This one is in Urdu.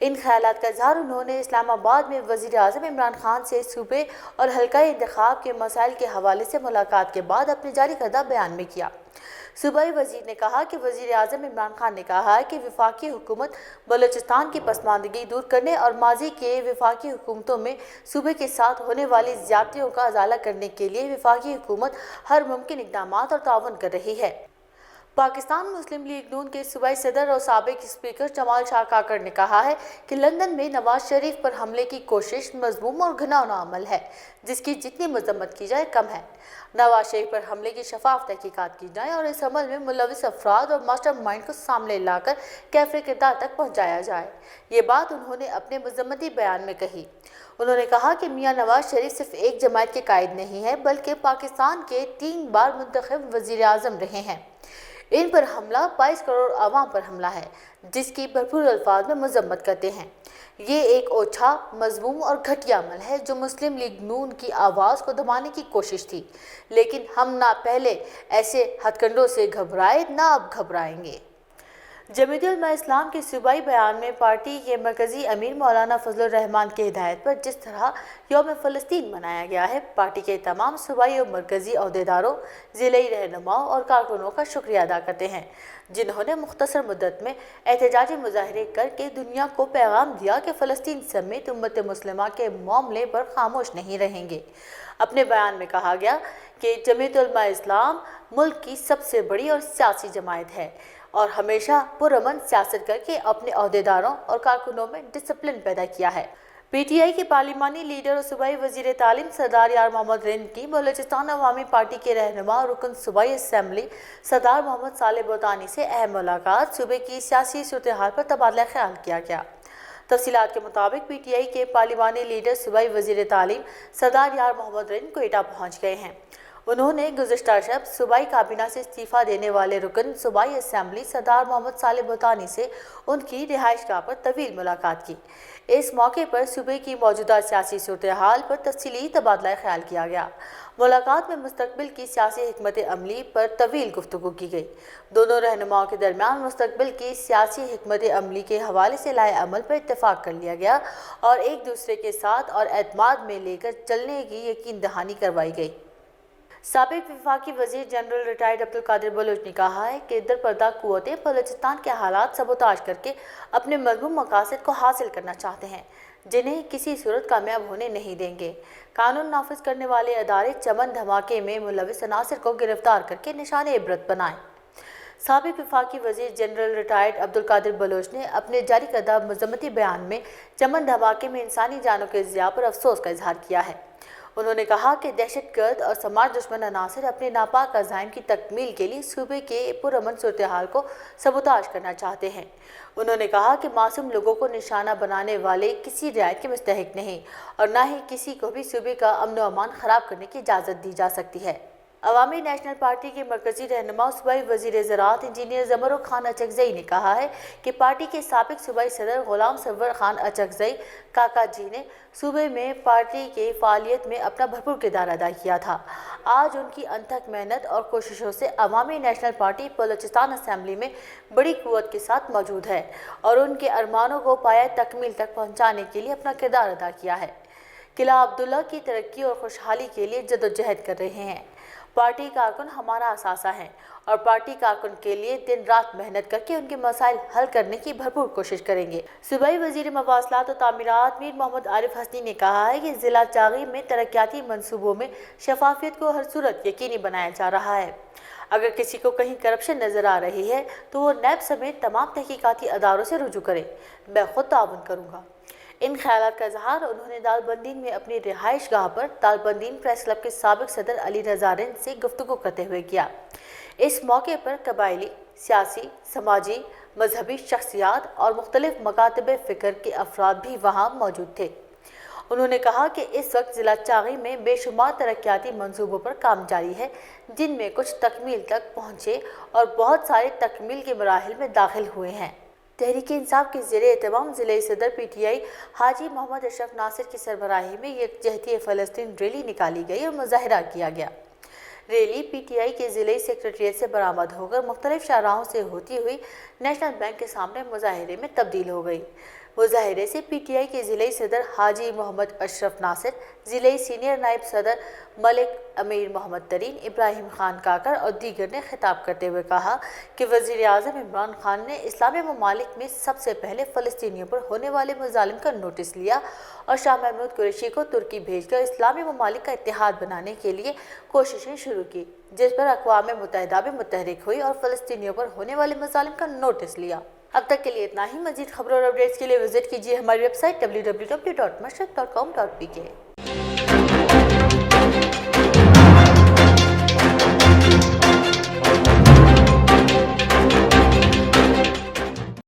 ان خیالات کا اظہار انہوں نے اسلام آباد میں وزیر اعظم عمران خان سے صوبے اور حلقہ انتخاب کے مسائل کے حوالے سے ملاقات کے بعد اپنے جاری کردہ بیان میں کیا۔ صوبائی وزیر نے کہا کہ وزیر اعظم عمران خان نے کہا ہے کہ وفاقی حکومت بلوچستان کی پسماندگی دور کرنے اور ماضی کے وفاقی حکومتوں میں صوبے کے ساتھ ہونے والی زیادتیوں کا ازالہ کرنے کے لیے وفاقی حکومت ہر ممکن اقدامات اور تعاون کر رہی ہے۔ پاکستان مسلم لیگ نون کے صوبائی صدر اور سابق اسپیکر جمال شاہ کاکڑ نے کہا ہے کہ لندن میں نواز شریف پر حملے کی کوشش مذموم اور گھناؤنا عمل ہے جس کی جتنی مذمت کی جائے کم ہے۔ نواز شریف پر حملے کی شفاف تحقیقات کی جائے اور اس عمل میں ملوث افراد اور ماسٹر مائنڈ کو سامنے لا کر کیفر کردار تک پہنچایا جائے۔ یہ بات انہوں نے اپنے مذمتی بیان میں کہی۔ انہوں نے کہا کہ میاں نواز شریف صرف ایک جماعت کے قائد نہیں ہے بلکہ پاکستان کے 3 بار منتخب وزیر اعظم رہے ہیں۔ ان پر حملہ 22 کروڑ عوام پر حملہ ہے جس کی بھرپور الفاظ میں مذمت کرتے ہیں۔ یہ ایک اوچھا، مذموم اور گھٹیا عمل ہے جو مسلم لیگ نون کی آواز کو دبانے کی کوشش تھی، لیکن ہم نہ پہلے ایسے ہتھ کنڈوں سے گھبرائے نہ اب گھبرائیں گے۔ جمعیت علماء اسلام کے صوبائی بیان میں پارٹی کے مرکزی امیر مولانا فضل الرحمان کی ہدایت پر جس طرح یوم فلسطین منایا گیا ہے، پارٹی کے تمام صوبائی اور مرکزی عہدیداروں، ضلعی رہنماؤں اور کارکنوں کا شکریہ ادا کرتے ہیں جنہوں نے مختصر مدت میں احتجاجی مظاہرے کر کے دنیا کو پیغام دیا کہ فلسطین سمیت امت مسلمہ کے معاملے پر خاموش نہیں رہیں گے۔ اپنے بیان میں کہا گیا کہ جمعیت علماء اسلام ملک کی سب سے بڑی اور سیاسی جماعت ہے اور ہمیشہ پرامن سیاست کر کے اپنے عہدیداروں اور کارکنوں میں ڈسپلن پیدا کیا ہے۔ پی ٹی آئی کے پارلیمانی لیڈر اور صوبائی وزیر تعلیم سردار یار محمد رند کی بلوچستان عوامی پارٹی کے رہنما اور رکن صوبائی اسمبلی سردار محمد صالح بوتانی سے اہم ملاقات، صوبے کی سیاسی صورتحال پر تبادلہ خیال کیا گیا۔ تفصیلات کے مطابق پی ٹی آئی کے پارلیمانی لیڈر صوبائی وزیر تعلیم سردار یار محمد رند کوئٹہ پہنچ گئے ہیں۔ انہوں نے گزشتہ شب صوبائی کابینہ سے استعفیٰ دینے والے رکن صوبائی اسمبلی سردار محمد صالح بوتانی سے ان کی رہائش گاہ پر طویل ملاقات کی۔ اس موقع پر صوبے کی موجودہ سیاسی صورتحال پر تفصیلی تبادلہ خیال کیا گیا۔ ملاقات میں مستقبل کی سیاسی حکمت عملی پر طویل گفتگو کی گئی۔ دونوں رہنماؤں کے درمیان مستقبل کی سیاسی حکمت عملی کے حوالے سے لائحہ عمل پر اتفاق کر لیا گیا اور ایک دوسرے کے ساتھ اور اعتماد میں لے کر چلنے کی یقین دہانی کروائی گئی۔ سابق وفاقی وزیر جنرل ریٹائرڈ عبدالقادر بلوچ نے کہا ہے کہ درپردہ قوتیں بلوچستان کے حالات سبوتاژ کر کے اپنے مذموم مقاصد کو حاصل کرنا چاہتے ہیں جنہیں کسی صورت کامیاب ہونے نہیں دیں گے۔ قانون نافذ کرنے والے ادارے چمن دھماکے میں ملوث عناصر کو گرفتار کر کے نشان عبرت بنائیں۔ سابق وفاقی وزیر جنرل ریٹائرڈ عبدالقادر بلوچ نے اپنے جاری کردہ مذمتی بیان میں چمن دھماکے میں انسانی جانوں کے ضیاع پر افسوس کا اظہار کیا ہے۔ انہوں نے کہا کہ دہشت گرد اور سماج دشمن عناصر اپنے ناپاک عزائم کی تکمیل کے لیے صوبے کے پرامن صورتحال کو سبوتاژ کرنا چاہتے ہیں۔ انہوں نے کہا کہ معصوم لوگوں کو نشانہ بنانے والے کسی رعایت کے مستحق نہیں اور نہ ہی کسی کو بھی صوبے کا امن و امان خراب کرنے کی اجازت دی جا سکتی ہے۔ عوامی نیشنل پارٹی کے مرکزی رہنما صوبائی وزیر زراعت انجینئر زمرک خان اچکزئی نے کہا ہے کہ پارٹی کے سابق صوبائی صدر غلام سرور خان اچکزئی کاکا جی نے صوبے میں پارٹی کے فعالیت میں اپنا بھرپور کردار ادا کیا تھا۔ آج ان کی انتھک محنت اور کوششوں سے عوامی نیشنل پارٹی بلوچستان اسمبلی میں بڑی قوت کے ساتھ موجود ہے اور ان کے ارمانوں کو پایہ تکمیل تک پہنچانے کے لیے اپنا کردار ادا کیا ہے۔ قلعہ عبداللہ کی ترقی اور خوشحالی کے لیے جدوجہد کر رہے ہیں۔ پارٹی کارکن ہمارا اثاثہ ہیں اور پارٹی کارکن کے لیے دن رات محنت کر کے ان کے مسائل حل کرنے کی بھرپور کوشش کریں گے۔ صوبائی وزیر مواصلات و تعمیرات میر محمد عارف حسنی نے کہا ہے کہ ضلع چاغی میں ترقیاتی منصوبوں میں شفافیت کو ہر صورت یقینی بنایا جا رہا ہے۔ اگر کسی کو کہیں کرپشن نظر آ رہی ہے تو وہ نیب سمیت تمام تحقیقاتی اداروں سے رجوع کرے، میں خود تعاون کروں گا۔ ان خیالات کا اظہار انہوں نے دالبندین میں اپنی رہائش گاہ پر دالبندین پریس کلب کے سابق صدر علی رضا رند سے گفتگو کرتے ہوئے کیا۔ اس موقع پر قبائلی، سیاسی، سماجی، مذہبی شخصیات اور مختلف مکاتب فکر کے افراد بھی وہاں موجود تھے۔ انہوں نے کہا کہ اس وقت ضلع چاغی میں بے شمار ترقیاتی منصوبوں پر کام جاری ہے جن میں کچھ تکمیل تک پہنچے اور بہت سارے تکمیل کے مراحل میں داخل ہوئے ہیں۔ تحریک انصاف کے زیر اہتمام ضلعی صدر پی ٹی آئی حاجی محمد اشرف ناصر کی سربراہی میں یکجہتی فلسطین ریلی نکالی گئی اور مظاہرہ کیا گیا۔ ریلی پی ٹی آئی کے ضلعی سیکریٹریٹ سے برآمد ہو کر مختلف شاہراہوں سے ہوتی ہوئی نیشنل بینک کے سامنے مظاہرے میں تبدیل ہو گئی۔ مظاہرے سے پی ٹی آئی کے ضلعی صدر حاجی محمد اشرف ناصر، ضلعی سینئر نائب صدر ملک امیر محمد ترین، ابراہیم خان کاکڑ اور دیگر نے خطاب کرتے ہوئے کہا کہ وزیر اعظم عمران خان نے اسلامی ممالک میں سب سے پہلے فلسطینیوں پر ہونے والے مظالم کا نوٹس لیا اور شاہ محمود قریشی کو ترکی بھیج کر اسلامی ممالک کا اتحاد بنانے کے لیے کوششیں شروع کی، جس پر اقوام متحدہ بھی متحرک ہوئی اور فلسطینیوں پر ہونے والے مظالم کا نوٹس لیا۔ اب تک کے لیے اتنا ہی۔ مزید خبروں اور اپڈیٹس کے لیے وزٹ کیجیے ہماری ویب سائٹ www.mashrak.com.pk۔